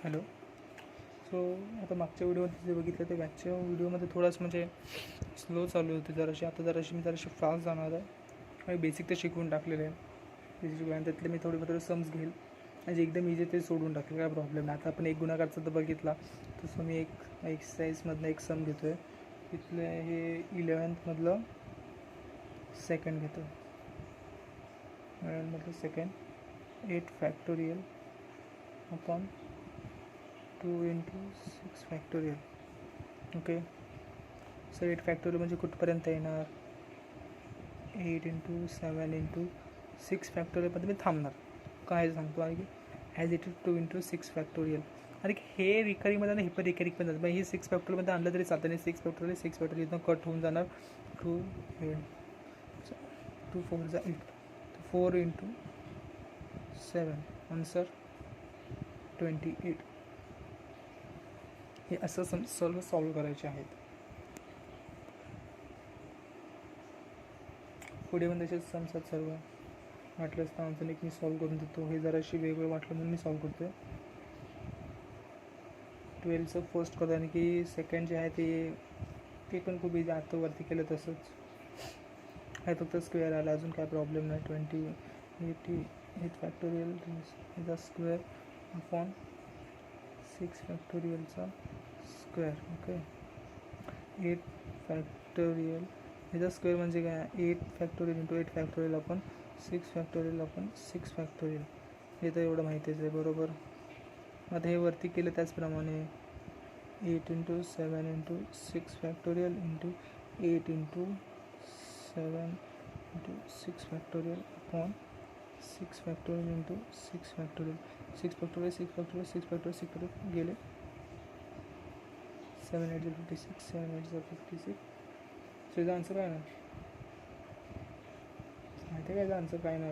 Hello. So आता मागच्या व्हिडिओमध्ये जे बघितलं ते मागच्या व्हिडिओमध्ये थोडंसं म्हणजे स्लो चालू होते जराशी. आता मी जराशी फास्ट जाणार आहे आणि बेसिक तर शिकवून टाकलेलं आहे. बेसिक शिकवून त्यातले मी थोडे समज घेईल म्हणजे एकदम इझी ते सोडून टाकले, काय प्रॉब्लेम नाही. आता आपण एक गुणाकारचा तर बघितला, तसं मी एक एक्सरसाइजमधलं एक सम घेतो आहे. तिथलं हे 11th सेकंड घेतो. 11th second 8 factorial upon 2 × 6 factorial. Okay. So 8 factorial म्हणजे कुठपर्यंत येणार? 8 × 7 × 6 फॅक्टोरियलमध्ये मी थांबणार. काय सांगतो आहे की ॲज इट इज 2 × 6 फॅक्टोरियल. आणि हे रिकरिंगमध्ये ना, हे पण रिकरिंग पण जातं. हे 6 फॅक्टोरियलमध्ये आणलं तरी चालतं नाही. 6 फॅक्टोरियल इथं कट होऊन जाणार. 2 4 8. 4 × 7 आन्सर 28. हे असं सर्व सॉल्व करायचे आहेत. पुढे पण तसेच समजतात सर्व. वाटलंच तर आमचं एक मी सॉल्व करून देतो. हे जराशी वेगळं वाटलं म्हणून मी सॉल्व करतो. 12चं फर्स्ट करतो आणि की सेकंड जे आहे ते पण खूप इझी. आता वरती केलं तसंच आहे, फक्त स्क्वेअर आला, अजून काय प्रॉब्लेम नाही. 8 फॅक्टोरियल ह्याचा स्क्वेअर अपॉन 6 फॅक्टोरियलचा स्क्वेअर. ओके. 8 फॅक्टोरियल ह्याचा स्क्वेअर म्हणजे काय? 8 factorial × 8 factorial upon 6 factorial upon 6 factorial. हे तर एवढं माहितीच आहे, बरोबर. आता हे वरती केलं त्याचप्रमाणे 8 × 7 × 6 factorial × 8 × 7 × 6 factorial upon 6 factorial × 6 factorial. 6 factorial 6 factorial 6 factorial 6 factorial गेले. 7 8 56 7 8 56. सो याचा आन्सर काय ना माहिती आहे का? याचा आन्सर काय ना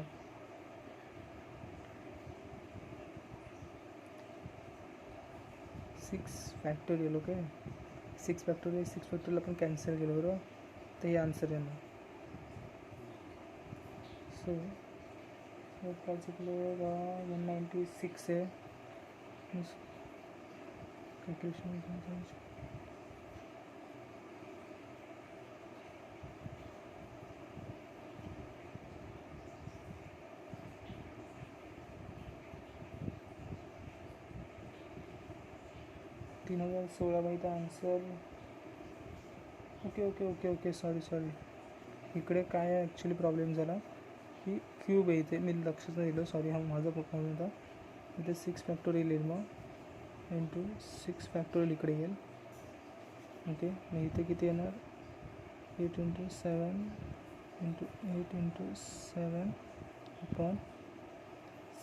6 फॅक्टोरियल. ओके. 6 फॅक्टोरियल आपण कॅन्सल केलं, बरोबर. तर हे आन्सर येणार. सो कॉन्सेप्ट 196 आहे. कॅल्क्युलेशन 3016 माहिती आन्सर. ओके. सॉरी. इकडे काय आहे ॲक्च्युली प्रॉब्लेम झाला की क्यूब आहे इथे, मी लक्षच नाही दिलं. सॉरी, हा माझा प्रॉब्लेम होता. इथे 6 फॅक्टोरियल येईल, मग × 6 फॅक्टोरियल इकडे येईल. ओके. मग इथे किती येणार? 8 × 7 × 8 × 7 अपॉन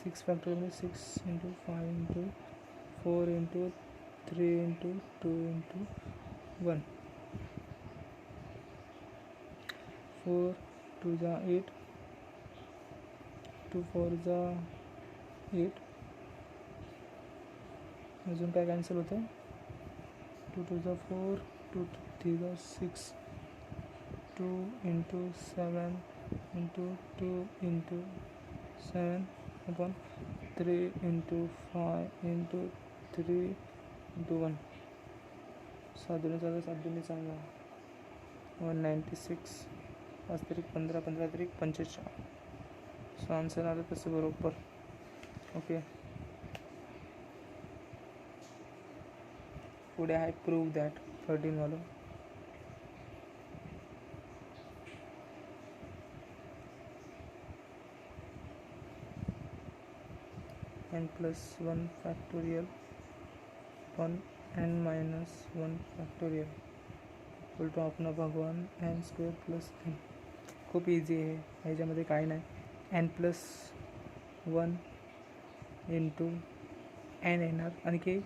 6 फॅक्टोरियल म्हणजे 6 × 5 × 4 × 3 × 2 × 1. 4 2 जा 8, 2 4 जा 8. अजून काय कॅन्सल होतं? 2 2 जा 4, 2 3 जा 6, 2 × 7 × 2 × 7 अपॉन 3 × 5 × 3 × 1. 7 2 सांगा 196. 5 3 15 15 3 45. सो आन्सर आलं तसं बरोबर. ओके. पुढे आहे प्रूव्ह दॅट 13 वालं. n+1 factorial upon n-1 factorial equal to आपण भगवान n² + n. खूप इझी आहे, ह्याच्यामध्ये काय नाही. n+1 × n येणार, आणखी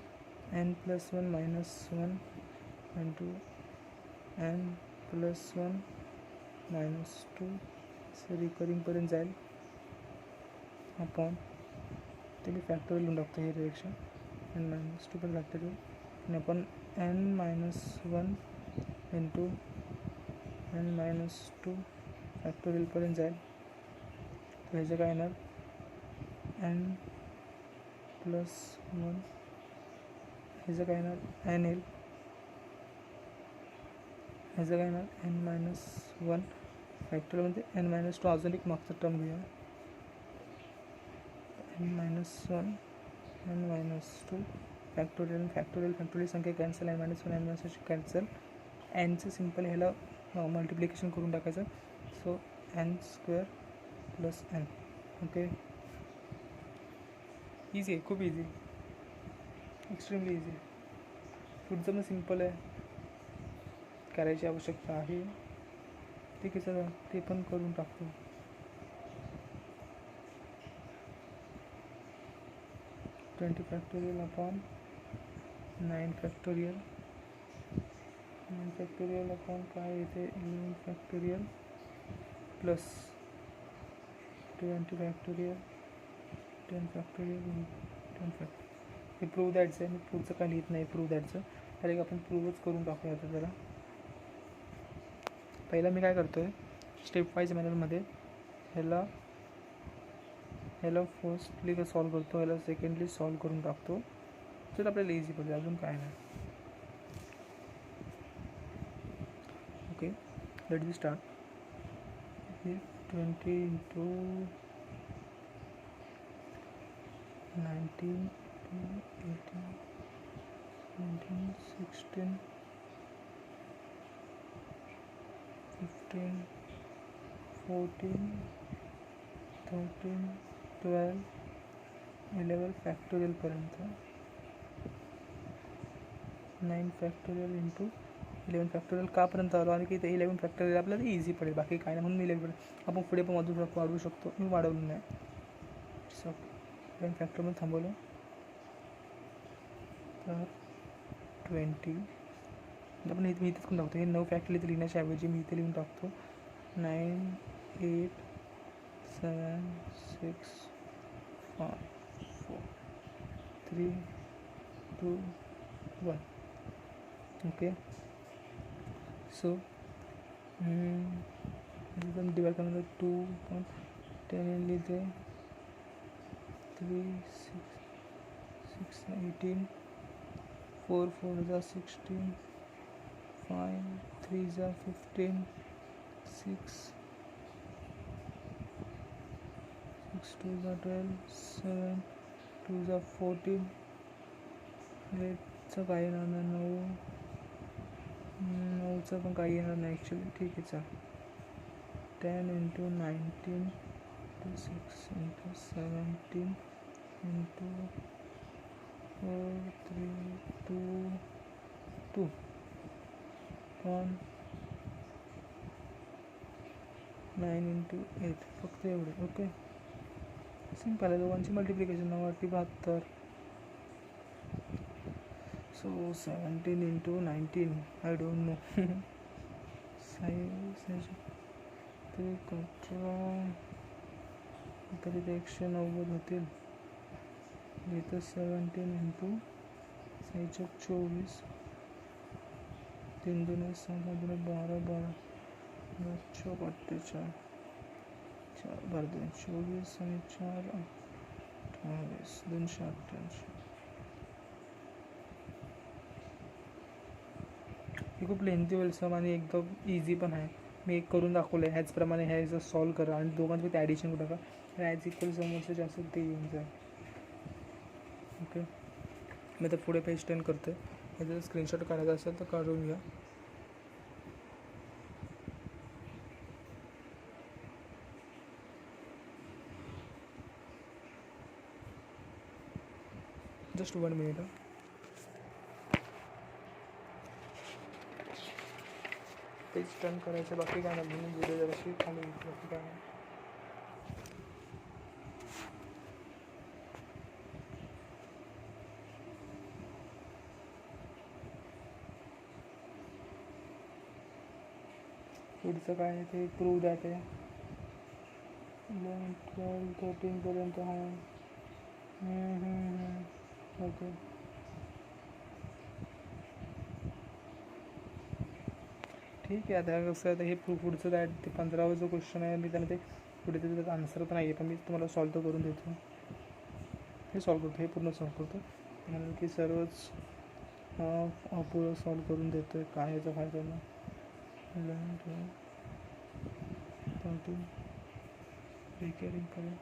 n+1 - 1 × n+1 - 2 असं रिकरिंगपर्यंत जाईल. अपॉन ते मी फॅक्टोरियल लिहून टाकतो हे रिएक्शन. n-2 पण फॅक्टोरियल आणि आपण n-1 × n-2 फॅक्टोरियलपर्यंत जाईल. तर ह्याचं काय येणार? n+1 ह्याचं काय येणार एन येईल, ह्याचं काय येणार n-1 फॅक्टोरियलमध्ये n-2 अजून एक मागचं टर्म घेऊया n-1 n-2 factorial factorial factorial संख्या कॅन्सल n-1 n-2 कॅन्सल एनचं सिम्पल ह्याला मल्टिप्लिकेशन करून टाकायचं so n² plus n okay easy आहे खूप इझी एक्स्ट्रीमली इझी पुढचं पण सिम्पल आहे करायची आवश्यकता आहे ठीक आहे चला ते पण करून टाकतो 20 factorial upon 9 factorial 9 factorial upon काय येते 11 factorial plus 20 factorial 10 factorial 10 factorial हे प्रूव्ह दॅटचं आहे मी पुढचं काय लिहित नाही प्रूव्ह दॅटचं डायरेक्ट आपण प्रूव्हच करून टाकूया आता जरा पहिला मी काय करतो आहे स्टेप वाईज मॅनरमध्ये ह्याला फर्स्टली सॉल्व करतो ह्याला सेकंडली सॉल्व करून टाकतो तर आपल्याला इझी पडेल अजून काय नाही okay let me start 20 into 19 18 19 16 15 14 13 12 11 फॅक्टोरियलपर्यंत 9 factorial into 11 factorial कापर्यंत आलो आणि की ते 11 फॅक्टोरियल आपल्याला इझी पडेल बाकी काय नाही म्हणून 11 पडेल आपण पुढे पण वाढवू शकतो मी वाढवलं नाही सो 11 फॅक्टोरियल थांबवलं तर 20 आपण मी इथेच करून टाकतो हे 9 फॅक्टोरियल इथे लिहिण्याच्या ऐवजी मी इथे लिहून टाकतो 9 8 7 6 5 4 3 2 1 ओके सो डिवाइड करना 2.10 लिहिते 3 6 18 4 4 जा 16 5 3 जा 15 6 2 जा 12 7 2 जा 14 8चं काही येणार नाही 9चं पण काही येणार नाही ॲक्च्युली ठीक आहे चल 10 into 19 into 6 into 17 into 4 3 2 2 1 9 into 8 फक्त एवढे ओके सिम्पल आहे दोघांची multiplication 9×72 so 17 into 19 I don't know size ते 18 तरी ते 190 होतील इथं 17 into साईजच्या 24 3 2 7 2 12 12 48 4 बार 2 24 आणि 4 28 288 हे खूप लेंथी होईल सम आणि एकदम इझी पण आहे मी एक करून दाखवलं आहे ह्याचप्रमाणे ह्याचं सॉल्व करा आणि दोघांचं ते ॲडिशन करू टाका ॲज इक्वल समोरचं जास्त ते येऊन जाईल ओके मी तर पुढे पेज 10 करतो आहे जर स्क्रीनशॉट काढायचा असेल तर काढून घ्या जस्ट 1 मिनिट पेज टर्न करायचं बाकी काय नाही म्हणून व्हिडिओ जराशी खाली बाकी काय नाही पुढचं काय आहे ते प्रूव्ह दॅट आहे 11 12 13पर्यंत आहे ओके ठीक आहे आता कसं आहे हे पुढचं काय ते 15वा जो क्वेश्चन आहे मी त्यांना ते पुढे त्याचा आन्सर तर नाही आहे पण मी तुम्हाला सॉल्व तर करून देतो हे सॉल्व करतो हे पूर्ण सॉल्व करतो म्हणून की सर्वच अपुरं सॉल्व करून देतो आहे, काय याचा फायदा ना. 11 12 13 रिकॅरिंग करेल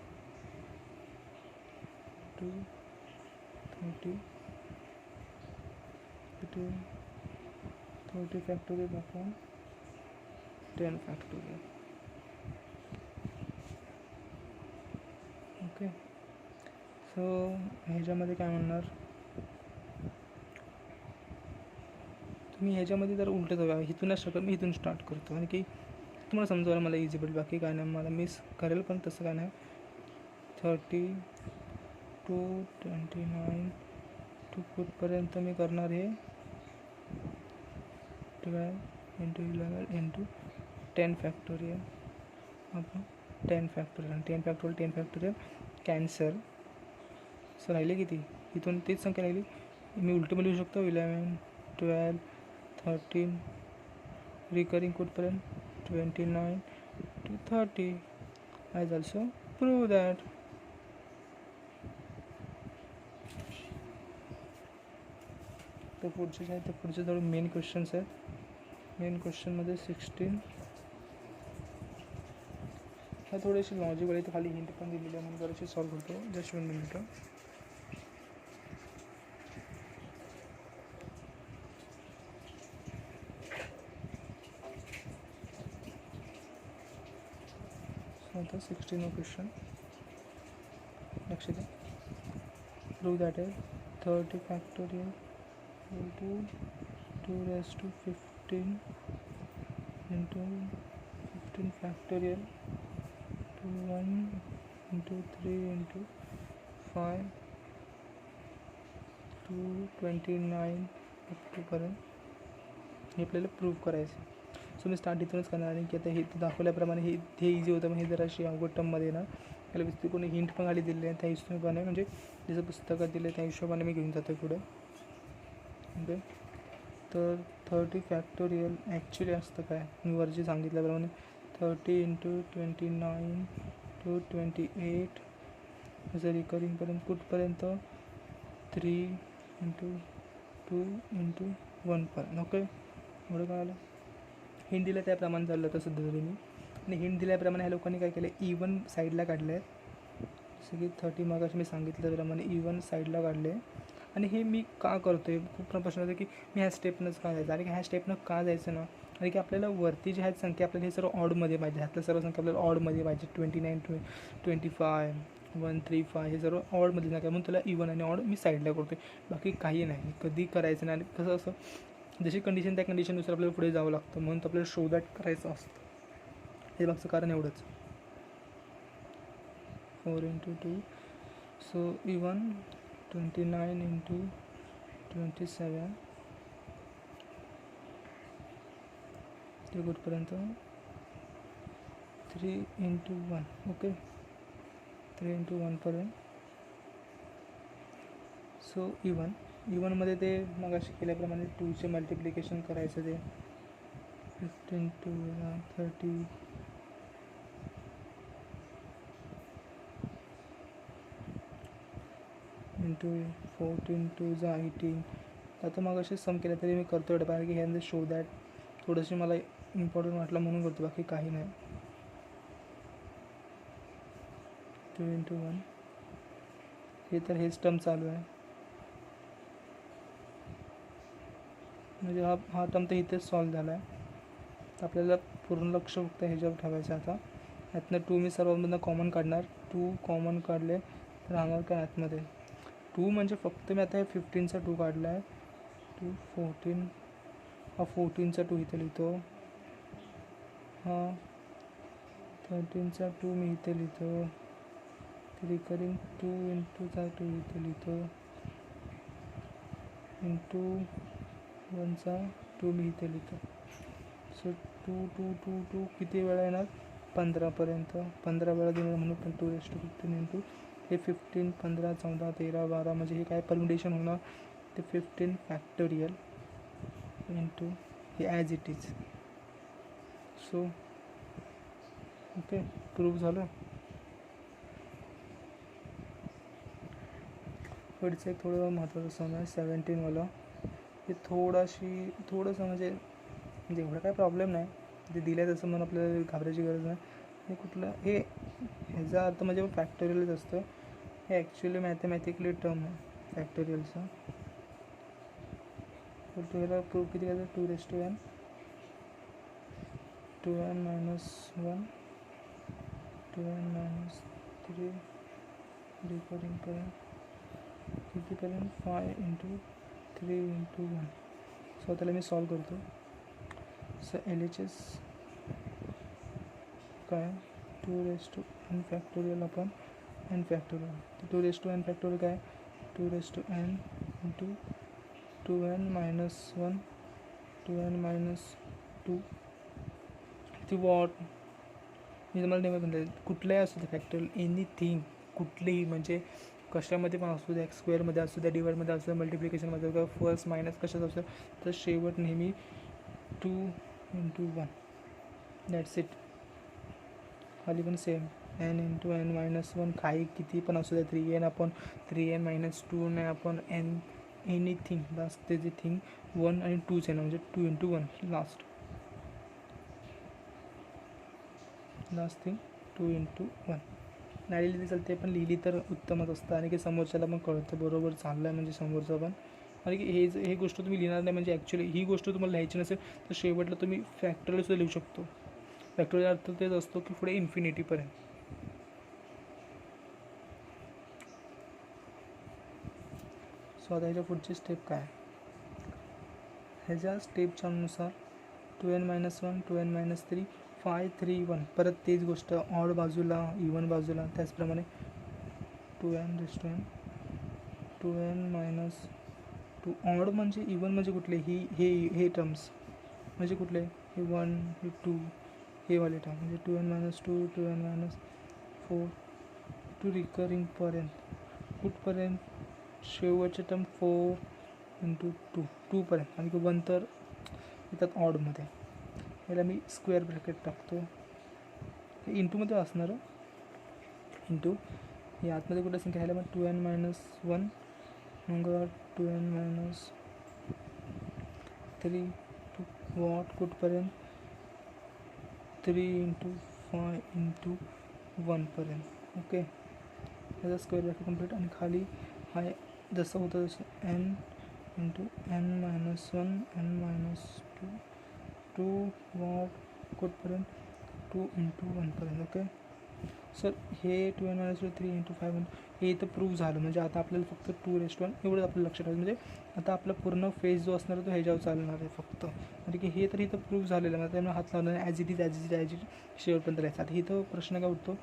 2 30 30 factorial upon 10 factorial. Okay, so ह्याच्यामध्ये काय म्हणणार तुम्ही, ह्याच्यामध्ये जर उलटं जाऊया इथूनच शकत, मी इथून स्टार्ट करतो आणि की तुम्हाला समजायला मला इझी पडेल, बाकी काय नाही, मला मिस करेल पण तसं काय नाही. 30 to 29 टू कुठपर्यंत मी करणार हे 12 × 11 × 10 फॅक्टोरियल आपण 10 factorial 10 factorial 10 factorial cancel. So राहिले किती, इथून तीच संख्या राहिली, मी उलटं लिहू शकतो 11 12 13 रिकरिंग कुठपर्यंत 29 to 30. I also prove that. तर पुढचे जे आहे ते पुढचे थोडे मेन क्वेश्चन्स आहेत. मेन क्वेश्चनमध्ये 16 हा थोडीशी लॉजिक आहे, तर खाली हिंट पण दिलेली आहे म्हणून जराशी सॉल्व करतो. Just 1 minute. आता 16 क्वेश्चन लक्ष द्या. प्रूव्ह दॅट आहे 30 factorial into 2 raised to 15 into 15 factorial to 1 into 3 into 5 to 29 up to पर्यंत हे आपल्याला प्रूव्ह करायचं. सो मी स्टार्ट इथूनच करणार आहे की आता हे दाखवल्याप्रमाणे हे इझी होतं, मग हे जराशी अवघड टर्ममध्ये ना त्याला विस्तृत कोणी हिंट पण खाली दिले आहे, त्या हिशोबाने म्हणजे जसं पुस्तकात दिलं त्या हिशोबाने मी घेऊन जातो पुढे. ओके, तर 30 फॅक्टोरियल ॲक्च्युली असतं काय, मी वरची सांगितल्याप्रमाणे 30 × 29 to 28 असं रिकरिंगपर्यंत कुठपर्यंत 3 × 2 × 1 पर्यंत. ओके, एवढं काय आलं. हिंट दिलं त्याप्रमाणे चाललं तसं तरी मी, आणि हिंट दिल्याप्रमाणे ह्या लोकांनी काय केलं, इवन साईडला काढले आहेत. जसं की 30 मागाशी मी सांगितल्याप्रमाणे इवन साईडला काढले. आणि हे मी का करतो आहे, खूप प्रश्न होतो की मी ह्या स्टेपनंच का जायचं, आणि ह्या स्टेपनं का जायचं ना, आणि की आपल्याला वरती जे आहेत संख्या आपल्याला हे सर्व ऑडमध्ये पाहिजे, ह्यातल्या सर्व संख्या आपल्याला ऑडमध्ये पाहिजे. 29 25 135 हे सर्व ऑडमध्ये संख्या, म्हणून त्याला इवन आणि ऑड मी साईडला करतो आहे, बाकी काही नाही. कधी करायचं नाही. आणि कसं असं जशी कंडिशन त्या कंडिशननुसार आपल्याला पुढे जावं लागतं, म्हणून आपल्याला शो दॅट करायचं असतं. हे मागचं कारण एवढंच. 4 × 2 सो इवन 29 × 27 ते कुठपर्यंत 3 × 1. ओके, 3 × 1 पर्यंत. सो इवनमध्ये ते मग असे केल्याप्रमाणे 2चे मल्टिप्लिकेशन करायचं, ते 15 × 2 30 × 14 × 2 18. आता मग असे सम केलं तरी मी करतो एवढं, कारण की ह्यामध्ये शो दॅट थोडंसं मला इम्पॉर्टंट वाटलं म्हणून करतो, बाकी काही नाही. 2 × 1 हे तर हेच टर्म चालू आहे, म्हणजे हा टर्म तर इथेच सॉल्व झाला आहे. आपल्याला पूर्ण लक्ष फक्त ह्याच्यावर ठेवायचं. आता यातनं 2 मी सर्वांमधनं कॉमन काढणार. 2 कॉमन काढले तर राहणार काय आतमध्ये 2, म्हणजे फक्त मी आता 15चा 2 काढला आहे. 2 14 हा 14चा 2 इथे लिहितो, हा 13चा 2 मी इथे लिहितो, रिकरिंग 2 × 2 इथे लिहितो, इंटू 1चा 2 मी इथे लिहितो. सो 2 2 2 2 किती वेळा येणार, 15पर्यंत. 15 वेळा देणार म्हणून पण 2 raised to 15 इंटू हे 15 15 14 13 12, म्हणजे हे काय परम्युटेशन होणार ते 15 फॅक्टोरियल इंटू हे as it is. So okay, prove झालं. पुढचं एक थोडं महत्त्वाचं सम आहे 17वाला. हे थोडंसं म्हणजे एवढं काय प्रॉब्लेम नाही, ते दिलं तसं म्हणून आपल्याला घाबरायची गरज नाही. हे कुठलं हे ह्याचा अर्थ म्हणजे फॅक्टोरियलच असतं. हे ॲक्च्युली मॅथमॅटिकली टर्म आहे फॅक्टोरियलचा. तर ह्याला प्रूफ किती करायचं, 2n 2n-1 2n-3 रिकरिंगपर्यंत कितीपर्यंत 5 × 3 × 1. सो त्याला मी सॉल्व करतो. सो LHS काय 2n factorial upon n factorial. तर 2n फॅक्टोरियल काय 2n × 2n-1 2n-2 ती वॉट. मी तुम्हाला नेहमी म्हणते कुठल्याही असू दे फॅक्टोरियल एनिथिंग, कुठलीही म्हणजे कशामध्ये पण असू द्या, स्क्वेअरमध्ये असू द्या, डिवाइडमध्ये असू द्या, मल्टिप्लिकेशनमध्ये किंवा फर्स्ट मायनस कशात असू द्या, तर शेवट नेहमी 2 × 1 दॅट्स इट. खाली पण सेम n × n-1 काही किती पण असू द्या, 3n/3n-2 नाही अपॉन n एनिथिंग. बस त्याची थिंग 1 आणि 2च आहे ना, म्हणजे 2 × 1 लास्ट थिंग 2 × 1. नाही लिहिली चालते, पण लिहिली तर उत्तमच असतं आणि की समोरच्याला पण कळतं बरोबर चाललं आहे म्हणजे समोरचं पण. आणि की हे गोष्ट तुम्ही लिहिणार नाही म्हणजे ॲक्च्युली ही गोष्ट तुम्हाला लिहायची नसेल तर शेवटला तुम्ही फॅक्टोरियलसुद्धा लिहू शकतो. फॅक्टोरियल अर्थ तेच असतो की पुढे इन्फिनिटीपर्यंत. सो आता ह्याच्या पुढची स्टेप काय, ह्याच्या स्टेपच्या अनुसार 2n-1 2n-3 5 3 1 परत तेच गोष्ट ऑड बाजूला इवन बाजूला. त्याचप्रमाणे 2n 2n-2 ऑड म्हणजे इवन म्हणजे कुठले हे टर्म्स म्हणजे कुठले हे 1 हे 2 हे वाले टर्म म्हणजे 2n-2 2n-4 टू रिकरिंगपर्यंत कुठपर्यंत शेवटचे टर्म 4 × 2 पर्यंत आणि 1 तर येतात ऑडमध्ये. याला मी स्क्वेअर ब्रॅकेट टाकतो. हे इंटूमध्ये असणार इंटू हे आतमध्ये कुठल्या संख्या ह्याला मग 2n-1 मग 2n-3 वॉट कुठपर्यंत 3 × 5 × 1 पर्यंत. ओके, याचा स्क्वेअर ब्रॅकेट कम्प्लीट. आणि खाली हा जसं होतं तसं n × n-1 n-2 2 वॉट कुठपर्यंत 2 × 1 पर्यंत. ओके सर, हे 2n-3 × 5 हे इथं प्रूव्ह झालं. म्हणजे आता आपल्याला फक्त 2n एवढंच आपल्याला लक्षात ठेवायचं. म्हणजे आता आपला पूर्ण फेज जो असणार तो ह्याच्यावर चालणार आहे फक्त. म्हणजे की हे तर इथं प्रूव्ह झालेलं आहे, त्यामुळे हात लावणार ॲज इट इज शेवटपर्यंत राहायचं. आता इथं प्रश्न काय उठतो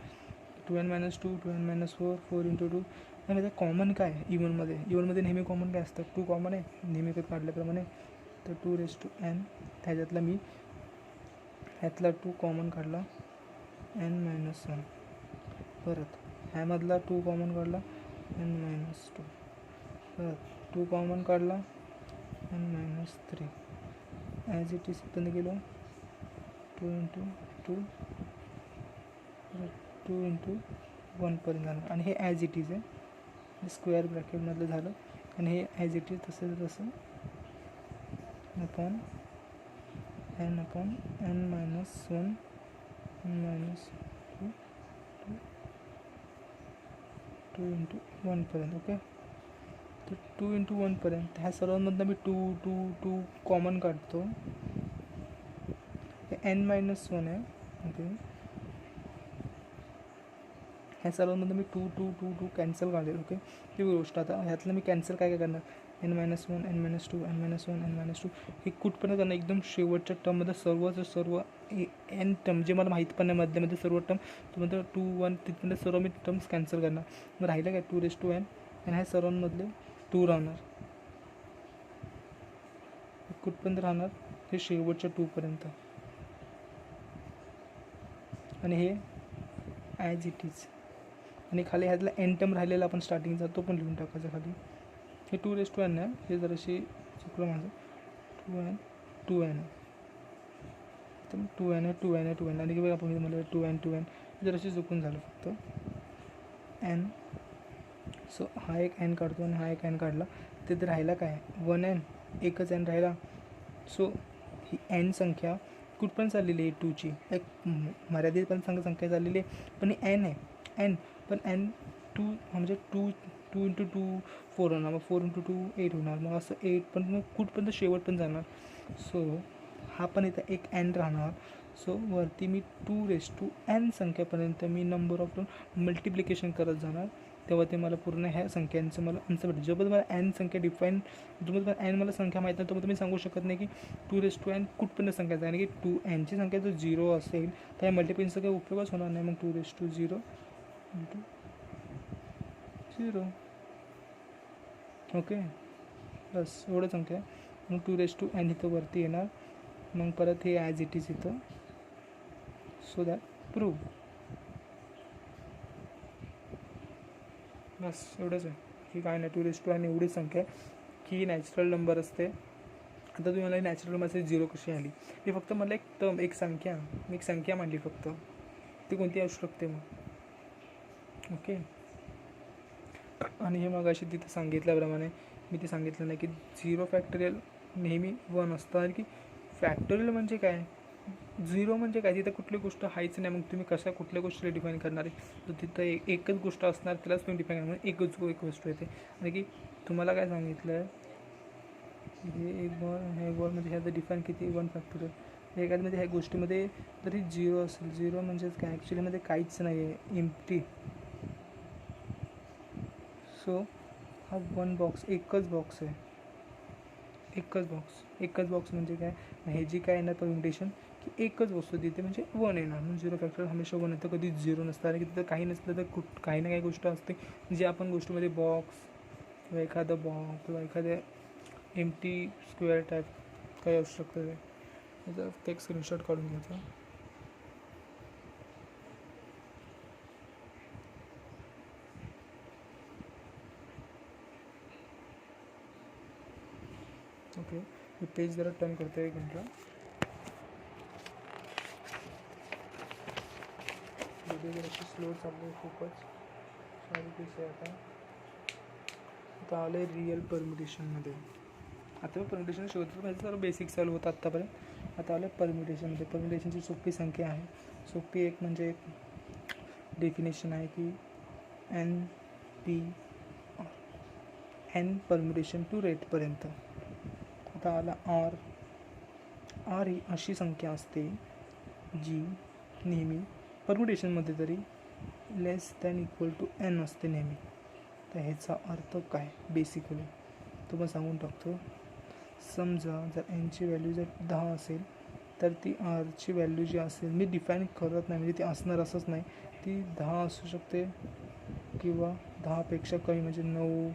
2n-2 2n-4 4 × 2 त्यामध्ये कॉमन काय आहे इव्हनमध्ये नेहमी कॉमन काय असतं 2 कॉमन आहे नेहमी काढल्याप्रमाणे. तर 2n त्याच्यातला मी ह्यातला 2 कॉमन काढला n-1 परत ह्यामधला 2 कॉमन काढला n-2 परत 2 कॉमन काढला n-3 ॲज इट इज पर्यंत गेलो 2 × 2 2 × 1 पर्यंत जाणार. आणि हे ॲज इट इज आहे स्क्वेअर ब्रॅकेटमधलं झालं. आणि हे ॲज इट इज तसं अपॉन n/n-1 2 × 1 पर्यंत. ओके, तर 2 × 1 पर्यंत ह्या सर्वांमधनं मी 2 कॉमन काढतो. हे n-1 आहे. ओके, ह्या सर्वांमधनं मी 2 कॅन्सल काढेल. ओके, ती गोष्ट. आता ह्यातलं मी कॅन्सल काय करणार n-1 n-2 n-1 n-2 हे कुठपर्यंत करणार एकदम शेवटच्या टर्ममध्ये सर्व n टर्म जे मला माहीत पण नाही मध्यमध्ये सर्व टर्म तुम्हाला 2 1 तिथपर्यंत सर्व मी टर्म्स कॅन्सल करणार. मग राहिलं काय 2n आणि ह्या सर्वांमधले 2 राहणार. कुठपर्यंत राहणार हे शेवटच्या 2 पर्यंत. आणि हे ॲज इट इज. आणि खाली ह्यातला n टर्म राहिलेला आपण स्टार्टिंगचा तो पण लिहून टाकायचा खाली. हे 2n आहे, हे जराशी चुकलं माझं 2n आहे. तर 2n आणि की आपण मला 2n जराशी चुकून झालं फक्त n. सो हा एक n काढतो आणि हा एक n काढला तिथे राहिला काय 1n, एकच n राहिला. सो ही n संख्या कुठपर्यंत चाललेली आहे 2ची एक मर्यादित पण संख्या चाललेली आहे, पण ही n आहे n, पण n 2 म्हणजे 2 इंटू 2 4 होणार, मग 4 इंटू 2 8 होणार, मग असं 8 पण मग कुठपर्यंत शेवट पण जाणार. सो हा पण इथं एक n राहणार. सो वरती मी 2n संख्यापर्यंत मी नंबर ऑफ मल्टिप्लिकेशन करत जाणार, तेव्हा ते मला पूर्ण ह्या संख्यांचं मला आन्सर भेटेल. जेव्हा मला n संख्या डिफाईन, जेव्हा n मला संख्या माहीत नाही तेव्हा तुम्ही सांगू शकत नाही की 2n कुठपर्यंत संख्या आहे. कारण की 2nची संख्या जर 0 असेल तर या मल्टिप्लिकेशनचा काही उपयोगच होणार नाही. मग 2 इंटू 0 ओके, बस एवढं संख्या आहे. मग 2n इथं वरती येणार, मग परत हे ॲज इट इज इथं. So that prove. बस एवढंच आहे की काय नाही. 2n एवढीच संख्या आहे की नॅचरल नंबर असते. आता तुम्ही मला नॅचरल नंबरची 0 कशी आली, ही फक्त मला एक टर्म, एक संख्या मांडली फक्त, ती कोणती असू शकते मग. ओके, आणि हे मग अशी तिथे सांगितल्याप्रमाणे मी ते सांगितलं नाही की 0 फॅक्टोरियल नेहमी 1 असतं. आणि की फॅक्टोरियल म्हणजे काय, 0 म्हणजे काय, तिथं कुठली गोष्ट आहेच नाही. मग तुम्ही कशा कुठल्या गोष्टीला डिफाईन करणार आहे, तर तिथं एकच गोष्ट असणार, त्यालाच तुम्ही डिफाईन करणार, एक गोष्ट येते. आणि की तुम्हाला काय सांगितलं आहे, हे एक बॉल म्हणजे ह्याचं डिफाईन किती 1 फॅक्टोरियल एखाद्यामध्ये ह्या गोष्टीमध्ये तरी 0 असेल. 0 म्हणजेच काय, ॲक्च्युलीमध्ये काहीच नाही आहे, एम्प्टी. सो हा 1 बॉक्स, एकच बॉक्स आहे, एकच बॉक्स म्हणजे काय, हे जी काय येणार परम्युटेशन की एकच वस्तू देते म्हणजे 1 येणार. म्हणून 0 फॅक्टर हमेशा 1 येतं, कधी 0 नसतं. आणि की तिथं काही नसलं तर काही ना काही गोष्ट असते जी आपण गोष्टीमध्ये बॉक्स किंवा एखादं बॉक्स किंवा एखाद्या एम्प्टी स्क्वेअर टाईप काही असू शकतं. ते याचा ते एक स्क्रीनशॉट काढून घ्यायचा. ओके, मी पेज जरा टर्न करतो एक मिनटं. व्हिडिओ जर अशी स्लो चालू आहे खूपच, सॉरी पीस आहे. आता आलं आहे रिअल परम्युटेशनमध्ये. आता मी परम्युटेशन शोधतो, माझं सर्व बेसिक चालू होतं आत्तापर्यंत. आता आलं परम्युटेशनमध्ये. परम्युटेशनची सोपी संख्या आहे, सोपी एक म्हणजे एक डेफिनेशन आहे की n परम्युटेशन टू रेटपर्यंत. आता आला आर ही अशी संख्या असते जी नेहमी परम्युटेशनमध्ये तरी लेस दॅन इक्वल टू n असते नेहमी. तर ह्याचा अर्थ काय बेसिकली तो पण सांगून टाकतो. समजा जर nची व्हॅल्यू जर 10 असेल तर ती आरची व्हॅल्यू जी असेल, मी डिफाईन करत नाही म्हणजे ती असणार असंच नाही, ती 10 असू शकते किंवा 10पेक्षा कमी म्हणजे 9,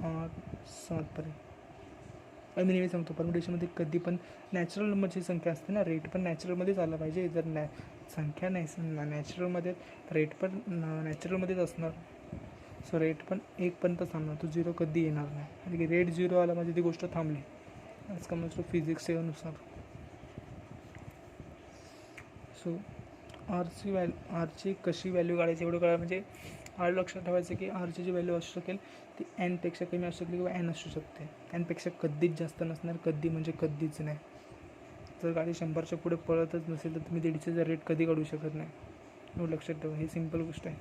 8, 7पर्यंत. मी नेहमी सांगतो परम्युटेशनमध्ये कधी पण नॅचरल नंबरची संख्या असते ना, रेट पण नॅचरलमध्येच आला पाहिजे. जर संख्या नाही नॅचरलमध्ये, रेट पण नॅचरलमध्येच असणार. सो रेट पण 1पर्यंत थांबणार, तो 0 कधी येणार नाही. आणि की रेट 0 आला म्हणजे ती गोष्ट थांबली आजकाल म्हणजे फिजिक्सच्या नुसार. सो आरची कशी व्हॅल्यू काढायची एवढं कळायला म्हणजे आर लक्षात ठेवायचं की आरची जी व्हॅल्यू असू शकेल ती nपेक्षा कमी असू शकते किंवा n असू शकते. nपेक्षा कधीच जास्त नसणार, कधी म्हणजे कधीच नाही. जर गाडी 100च्या पुढे पळतच नसेल तर तुम्ही 150चा रेट कधी काढू शकत नाही. एवढं लक्षात ठेवा, ही सिम्पल गोष्ट आहे.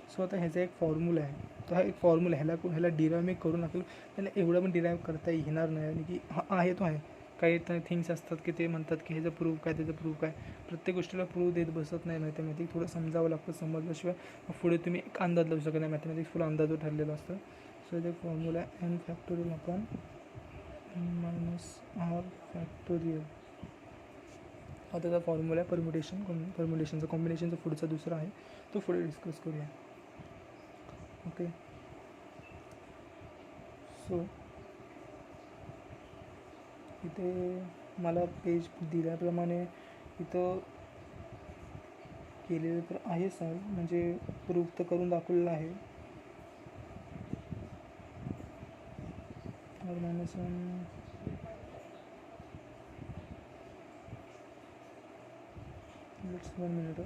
सो आता ह्याचा एक फॉर्म्युला आहे, तर हा एक फॉर्म्युला ह्याला डिराईव्ह मी करू नका, त्याला एवढं पण डिराईव्ह करता येणार नाही. आणि की हा आहे तो आहे. काही थिंग्स असतात की ते म्हणतात की ह्याचं प्रूफ काय, त्याचं प्रूफ काय. प्रत्येक गोष्टीला प्रूफ देत बसत नाही मॅथमॅटिक्स, थोडं समजावं लागतं. समजल्याशिवाय पुढे तुम्ही एक अंदाज लावू शकत नाही. मॅथमॅटिक्स फुल अंदाजवर ठरलेलं असतं. सो ते फॉर्म्युला n फॅक्टोरियल आपण -r फॅक्टोरियल हा त्याचा फॉर्म्युला आहे. परम्युटेशनचा कॉम्बिनेशनचा पुढचा दुसरा आहे, तो पुढे डिस्कस करूया. ओके, सो इथे मला पेज दिल्याप्रमाणे इथं केलेलं तर आहेच आहे, म्हणजे प्रूफ तर करून दाखवलेलं आहे. -1 मिनिट.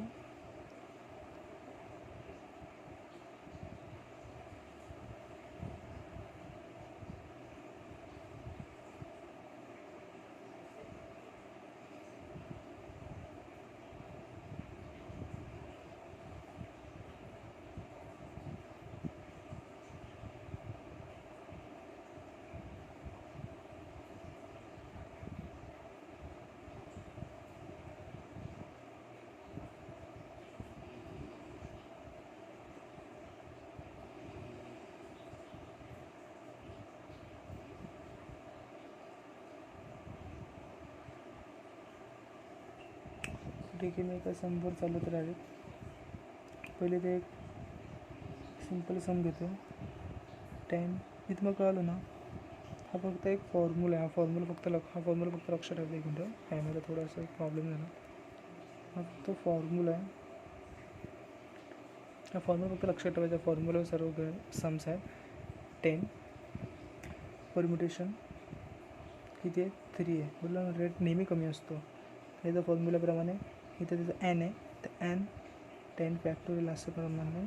ठीक आहे, मी एका समवर चालत राहील. पहिले ते एक सिम्पल सम घेतो. 10 इथं मग कळालं ना, हा फक्त एक फॉर्म्युला आहे. हा फॉर्म्युला फक्त लक्षात ठेवला. एक मिनटं, कॅमेरा थोडासा प्रॉब्लेम झाला. हा फक्त फॉर्म्युला आहे. हा फॉर्म्युला फक्त लक्षात ठेवायचा. फॉर्म्युला सर्व सम्स आहे. 10 परम्युटेशन किती आहे, 3 आहे. बोललं रेट नेहमी कमी असतो. याचा फॉर्म्युलाप्रमाणे इथं त्याचं n आहे, तर n 10 फॅक्टोरियल असं प्रमाणे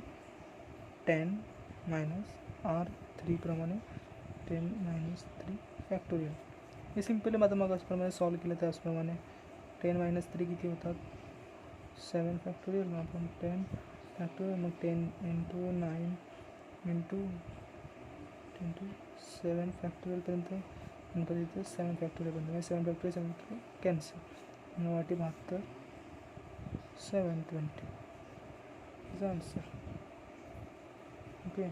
10 - R3 प्रमाणे 10 - 3 फॅक्टोरियल. हे सिम्पल आहे. माझं मग असप्रमाणे सॉल्व केलं त्याचप्रमाणे 10 - 3 किती होतात, 7 फॅक्टोरियल. मग आपण 10 फॅक्टोरियल, मग 10 × 9 × 7 फॅक्टोरियलपर्यंत. नंतर इथं 7 फॅक्टोरियलपर्यंत, म्हणजे 7 factorial cancel. 9×8 = 720 is answer. Okay,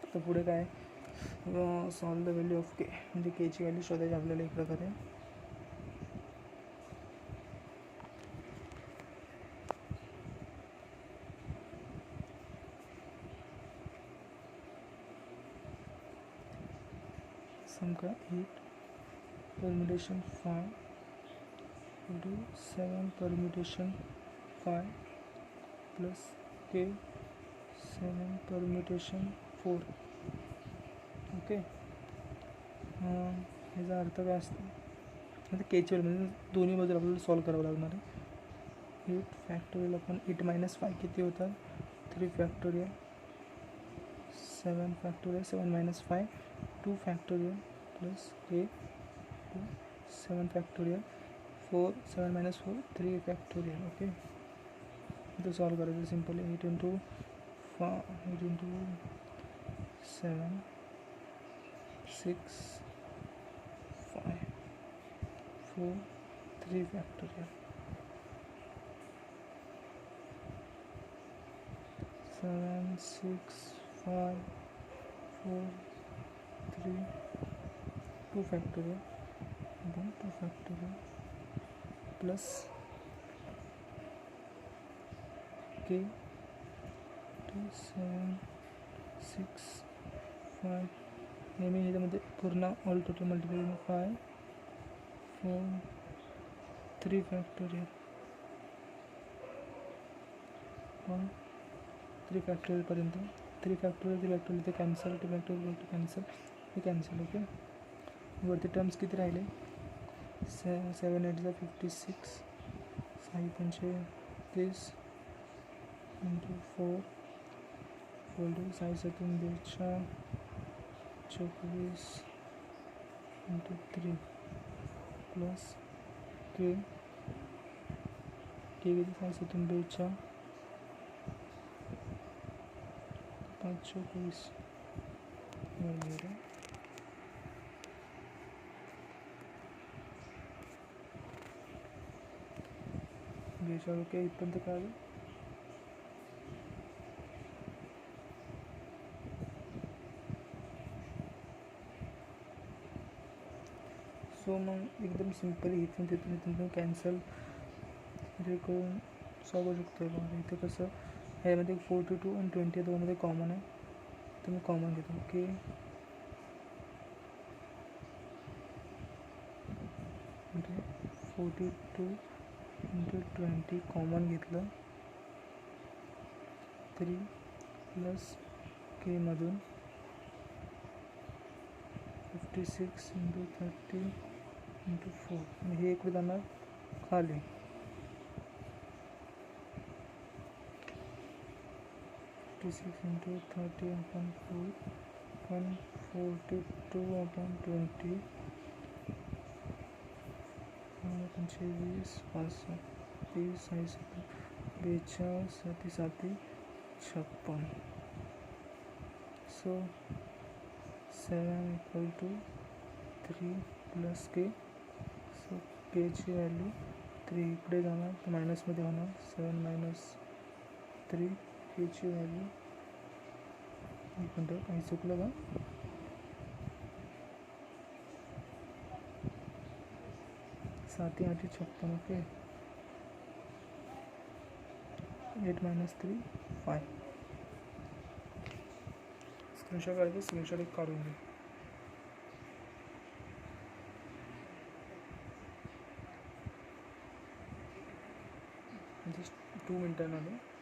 तर पुढे काय, सॉल्व द व्हॅल्यू ऑफ के, म्हणजे केची व्हॅल्यू शोधायची आपल्याला एक प्रकारे. सम का 8 परम्युटेशन 5 × 7 परम्युटेशन 5 प्लस के 7 परम्युटेशन 4. ओके, ह्याचा अर्थ काय असतो, म्हणजे केची व्हॅल्यू म्हणजे दोन्ही बाजूला आपल्याला सॉल्व करावं लागणार आहे. 8 फॅक्टोरियल आपण 8 - 5 किती होतात, 3 फॅक्टोरियल. 7 फॅक्टोरियल, 7 - 5 2 फॅक्टोरियल प्लस के 7 फॅक्टोरियल 4, 7 - 4 3 फॅक्टोरियल. ओके, इथं सॉल्व करायचं simple. 8 × 7 6 5 4 3 factorial. 7 6 5 4 3 2 factorial, 2 factorial plus के 7 6 5. नेहमी ह्याच्यामध्ये पूर्ण ऑल टोटल मल्टिप्लाय 5 4 3 फॅक्टोरियल 3 फॅक्टोरियलपर्यंत. 3 फॅक्टोरियल ते कॅन्सल, 2 फॅक्टोरियल कॅन्सल, हे कॅन्सल. ओके, वरती टर्म्स किती राहिले, 7 8 = 56, 6 पंचे 30 × 4 = 6 7 42 24 × 3 प्लस के किती, 6 7 42 5 24 वगैरे. बेचाळ. ओके, इथपर्यंत काय आलं. सो मग एकदम सिम्पल इथून तिथून कॅन्सल हे करून सॉल्व करू शकतो. बघा इथं कसं, ह्यामध्ये 42 आणि 20 दोनमध्ये कॉमन आहे, तर मी कॉमन घेतो. ओके, म्हणजे 42 × 20 कॉमन घेतलं, 3 प्लस के मधून 56 × 30 × 4, आणि हे इकडे जाणार खाली. 56 × 30/4 142/20 25 5 30 6 42 7 7 56. सो 7 = 3 प्लस के. सो केची व्हॅल्यू 3 इकडे जाणार, तर मायनसमध्ये होणार. 7 - 3 केची व्हॅल्यू, एक मिनटं काही चुकलं का, 7 8 56 ओके. 8 - 3 5. स्क्रीनशॉट काढतो. स्क्रीनशॉट एक काढून घे. जस्ट 2 मिनटांमध्ये